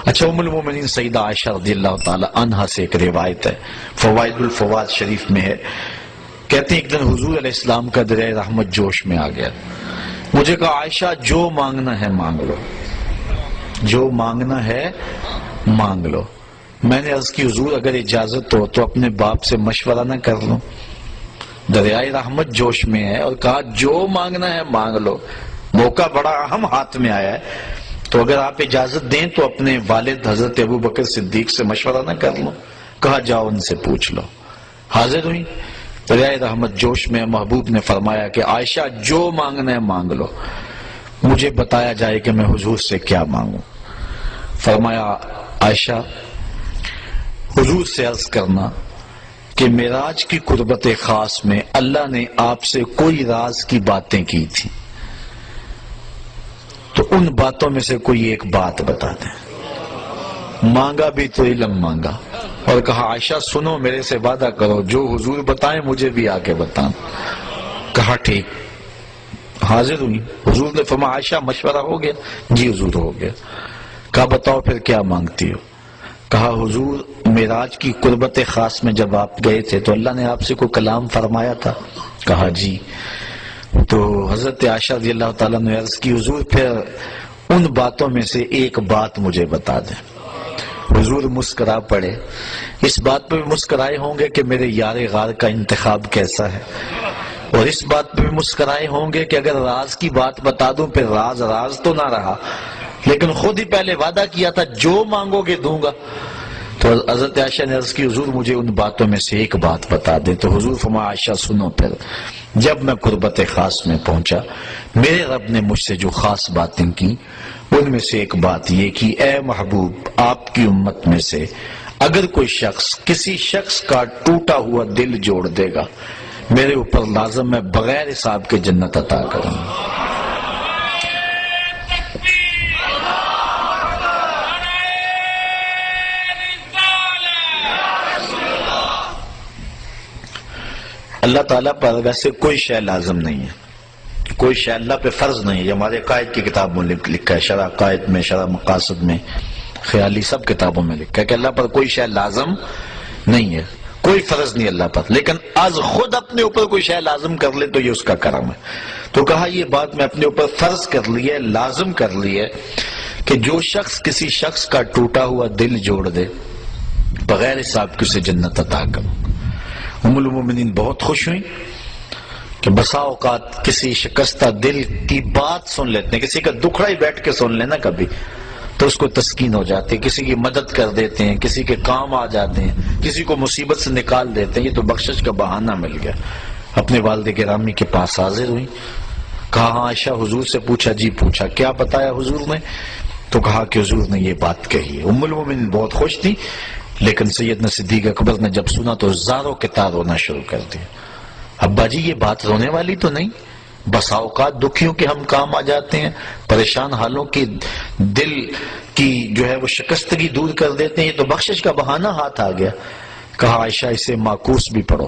اچھا، ام المومنین سیدہ عائشہ رضی اللہ تعالی عنہا سے ایک روایت ہے، فوائد الفوائد شریف میں ہے، کہتے ہیں ایک دن حضور علیہ السلام کا دریائے رحمت جوش میں آ گیا، مجھے کہا عائشہ جو مانگنا ہے مانگ لو، جو مانگنا ہے مانگ لو۔ میں نے عرض کی حضور اگر اجازت ہو تو اپنے باپ سے مشورہ نہ کر لوں؟ دریائے رحمت جوش میں ہے اور کہا جو مانگنا ہے مانگ لو، موقع بڑا اہم ہاتھ میں آیا ہے، تو اگر آپ اجازت دیں تو اپنے والد حضرت ابو بکر صدیق سے مشورہ نہ کر لوں؟ کہا جاؤ ان سے پوچھ لو۔ حاضر ہوئی دریائے رحمت جوش میں، محبوب نے فرمایا کہ عائشہ جو مانگنا ہے مانگ لو، مجھے بتایا جائے کہ میں حضور سے کیا مانگوں۔ فرمایا عائشہ حضور سے عرض کرنا کہ معراج کی قربت خاص میں اللہ نے آپ سے کوئی راز کی باتیں کی تھی، تو ان باتوں میں سے کوئی ایک بات بتا دیں۔ مانگا بھی تو علم مانگا اور کہا عائشہ سنو، میرے سے وعدہ کرو جو حضور بتائیں مجھے بھی آ کے بتانا۔ کہا ٹھیک۔ حاضر ہوئی، حضور نے فرمایا عائشہ مشورہ ہو گیا؟ جی حضور ہو گیا۔ کہا بتاؤ پھر کیا مانگتی ہو؟ کہا حضور معراج کی قربت خاص میں جب آپ گئے تھے تو اللہ نے آپ سے کوئی کلام فرمایا تھا؟ کہا جی۔ تو حضرت عائشہ رضی اللہ تعالیٰ نے عرض کی حضور پھر ان باتوں میں سے ایک بات مجھے بتا دیں۔ حضور مسکرا پڑے، اس بات پہ بھی مسکرائے ہوں گے کہ میرے یار غار کا انتخاب کیسا ہے، اور اس بات پہ بھی مسکرائے ہوں گے کہ اگر راز کی بات بتا دوں پھر راز راز تو نہ رہا، لیکن خود ہی پہلے وعدہ کیا تھا جو مانگو گے دوں گا۔ تو حضرت عائشہ نے عرض کی حضور مجھے ان باتوں میں سے ایک بات بتا دیں۔ تو حضور فرمایا عائشہ سنو پھر، جب میں قربت خاص میں پہنچا میرے رب نے مجھ سے جو خاص باتیں کی ان میں سے ایک بات یہ کہ اے محبوب آپ کی امت میں سے اگر کوئی شخص کسی شخص کا ٹوٹا ہوا دل جوڑ دے گا میرے اوپر لازم میں بغیر حساب کے جنت عطا کروں گا۔ اللہ تعالیٰ پر ویسے کوئی شے لازم نہیں ہے، کوئی شے اللہ پہ فرض نہیں ہے، یہ ہمارے قائد کی کتاب میں لکھا ہے، شرح قائد میں، شرح مقاصد میں، خیالی سب کتابوں میں لکھا ہے کہ اللہ پر کوئی شے لازم نہیں ہے، کوئی فرض نہیں اللہ پر، لیکن از خود اپنے اوپر کوئی شے لازم کر لے تو یہ اس کا کرم ہے۔ تو کہا یہ بات میں اپنے اوپر فرض کر لی ہے، لازم کر لی ہے کہ جو شخص کسی شخص کا ٹوٹا ہوا دل جوڑ دے بغیر حساب کے اسے جنت عطا کروں۔ ام المومنین بہت خوش ہوئیں کہ بسا اوقات کسی شکستہ دل کی بات سن لیتے ہیں، کسی کا دکھڑا ہی بیٹھ کے سن لینا کبھی تو اس کو تسکین ہو جاتی ہے، کسی کی مدد کر دیتے ہیں، کسی کے کام آ جاتے ہیں، کسی کو مصیبت سے نکال دیتے ہیں، یہ تو بخشش کا بہانہ مل گیا۔ اپنے والد گرامی کے پاس حاضر ہوئی، کہا ہاں عائشہ حضور سے پوچھا؟ جی پوچھا۔ کیا بتایا حضور نے؟ تو کہا کہ حضور نے یہ بات کہی ہے۔ ام المومنین بہت خوش تھی، لیکن سیدنا صدیق اکبر نے جب سنا تو زاروں کے تار رونا شروع کر دیا۔ ابا جی یہ بات رونے والی تو نہیں، بسا اوقات دکھیوں کے ہم کام آ جاتے ہیں، پریشان حالوں کی دل کی جو ہے وہ شکستگی دور کر دیتے ہیں، یہ تو بخشش کا بہانہ ہاتھ آ گیا۔ کہا عائشہ اسے معکوس بھی پڑھو،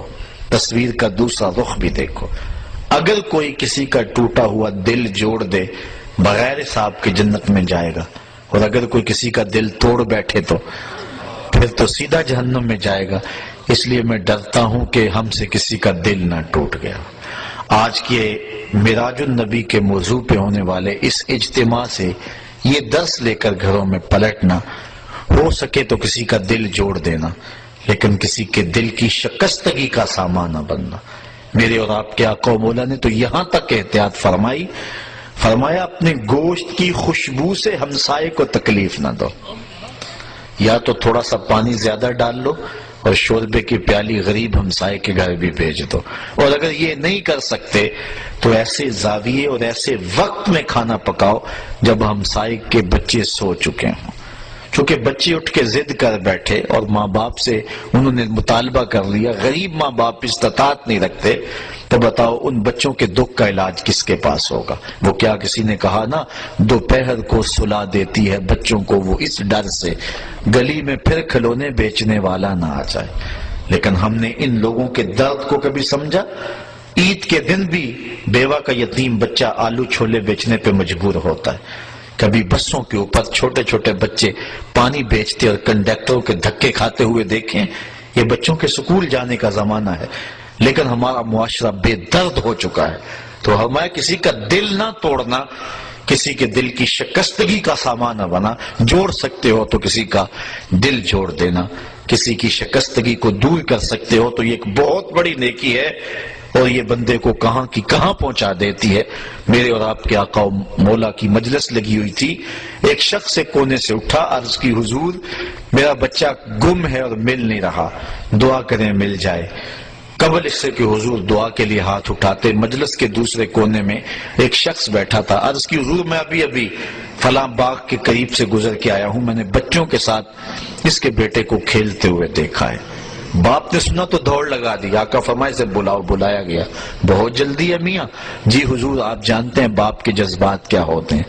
تصویر کا دوسرا رخ بھی دیکھو، اگر کوئی کسی کا ٹوٹا ہوا دل جوڑ دے بغیر حساب کے جنت میں جائے گا، اور اگر کوئی کسی کا دل توڑ بیٹھے تو پھر تو سیدھا جہنم میں جائے گا۔ اس لیے میں ڈرتا ہوں کہ ہم سے کسی کا دل نہ ٹوٹ گیا۔ آج کے معراج النبی کے موضوع پہ ہونے والے اس اجتماع سے یہ درس لے کر گھروں میں پلٹنا، ہو سکے تو کسی کا دل جوڑ دینا، لیکن کسی کے دل کی شکستگی کا سامان نہ بننا۔ میرے اور آپ کے آقا و مولا نے تو یہاں تک احتیاط فرمائی، فرمایا اپنے گوشت کی خوشبو سے ہمسائے کو تکلیف نہ دو، یا تو تھوڑا سا پانی زیادہ ڈال لو اور شوربے کی پیالی غریب ہمسائے کے گھر بھی بھیج دو، اور اگر یہ نہیں کر سکتے تو ایسے زاویے اور ایسے وقت میں کھانا پکاؤ جب ہمسائے کے بچے سو چکے ہوں۔ چونکہ بچے اٹھ کے ضد کر بیٹھے اور ماں باپ سے انہوں نے مطالبہ کر لیا، غریب ماں باپ استطاعت نہیں رکھتے، تو بتاؤ ان بچوں کے دکھ کا علاج کس کے پاس ہوگا؟ وہ کیا کسی نے کہا نا دوپہر کو سلا دیتی ہے بچوں کو وہ اس ڈر سے گلی میں پھر کھلونے بیچنے والا نہ آ جائے۔ لیکن ہم نے ان لوگوں کے درد کو کبھی سمجھا؟ عید کے دن بھی بیوہ کا یتیم بچہ آلو چھولے بیچنے پہ مجبور ہوتا ہے کبھی بسوں کے اوپر چھوٹے چھوٹے بچے پانی بیچتے اور کنڈکٹروں کے دھکے کھاتے ہوئے دیکھیں؟ یہ بچوں کے سکول جانے کا زمانہ ہے، لیکن ہمارا معاشرہ بے درد ہو چکا ہے۔ تو ہمیں کسی کا دل نہ توڑنا، کسی کے دل کی شکستگی کا سامان نہ بنا۔ جوڑ سکتے ہو تو کسی کا دل جوڑ دینا، کسی کی شکستگی کو دور کر سکتے ہو تو یہ ایک بہت بڑی نیکی ہے، اور یہ بندے کو کہاں کی کہاں پہنچا دیتی ہے۔ میرے اور آپ کے آقا و مولا کی مجلس لگی ہوئی تھی، ایک شخص سے کونے سے اٹھا، عرض کی حضور میرا بچہ گم ہے اور مل نہیں رہا، دعا کریں مل جائے۔ قبل اس سے کہ حضور دعا کے لیے ہاتھ اٹھاتے، مجلس کے دوسرے کونے میں ایک شخص بیٹھا تھا، عرض کی حضور میں ابھی فلاں باغ کے قریب سے گزر کے آیا ہوں، میں نے بچوں کے ساتھ اس کے بیٹے کو کھیلتے ہوئے دیکھا ہے۔ باپ نے سنا تو دوڑ لگا دی، آقا فرمائے سے بلاؤ، بلایا گیا۔ بہت جلدی ہے میاں؟ جی حضور آپ جانتے ہیں باپ کے جذبات کیا ہوتے ہیں،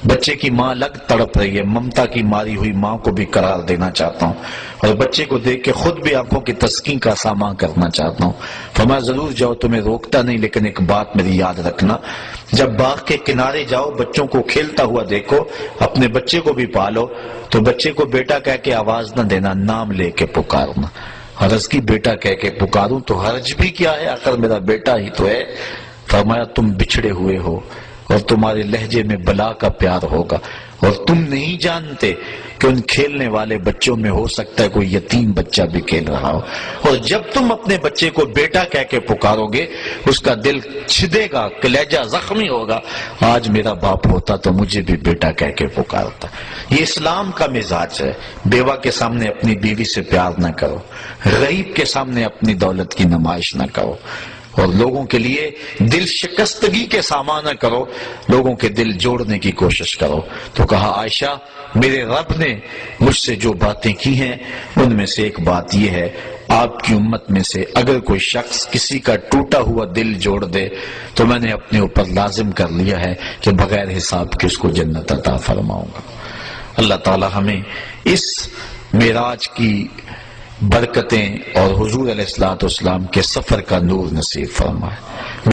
بچے کی ماں الگ تڑپ رہی ہے، ممتا کی ماری ہوئی ماں کو بھی قرار دینا چاہتا ہوں، اور بچے کو دیکھ کے خود بھی آنکھوں کی تسکین کا سامان کرنا چاہتا ہوں۔ فرمایا ضرور جاؤ، تمہیں روکتا نہیں، لیکن ایک بات میری یاد رکھنا، جب باغ کے کنارے جاؤ بچوں کو کھیلتا ہوا دیکھو، اپنے بچے کو بھی پالو تو بچے کو بیٹا کہہ کے آواز نہ دینا، نام لے کے پکارنا۔ عرض کی بیٹا کہہ کے پکاروں تو حرج بھی کیا ہے، آخر میرا بیٹا ہی تو ہے۔ فرمایا تم بچھڑے ہوئے ہو اور تمہارے لہجے میں بلا کا پیار ہوگا، اور تم نہیں جانتے کہ ان کھیلنے والے بچوں میں ہو سکتا ہے کوئی یتیم بچہ بھی کھیل رہا ہو، اور جب تم اپنے بچے کو بیٹا کہہ کے پکارو گے اس کا دل چھدے گا، کلیجہ زخمی ہوگا، آج میرا باپ ہوتا تو مجھے بھی بیٹا کہہ کے پکارتا۔ یہ اسلام کا مزاج ہے۔ بیوہ کے سامنے اپنی بیوی سے پیار نہ کرو، غریب کے سامنے اپنی دولت کی نمائش نہ کرو، اور لوگوں کے لیے دل شکستگی کے سامان نہ کرو، لوگوں کے دل جوڑنے کی کوشش کرو۔ تو کہا عائشہ میرے رب نے مجھ سے جو باتیں کی ہیں ان میں سے ایک بات یہ ہے، آپ کی امت میں سے اگر کوئی شخص کسی کا ٹوٹا ہوا دل جوڑ دے تو میں نے اپنے اوپر لازم کر لیا ہے کہ بغیر حساب کے اس کو جنت عطا فرماؤں گا۔ اللہ تعالی ہمیں اس معراج کی برکتیں اور حضور علیہ الصلوۃ والسلام کے سفر کا نور نصیب فرمائے۔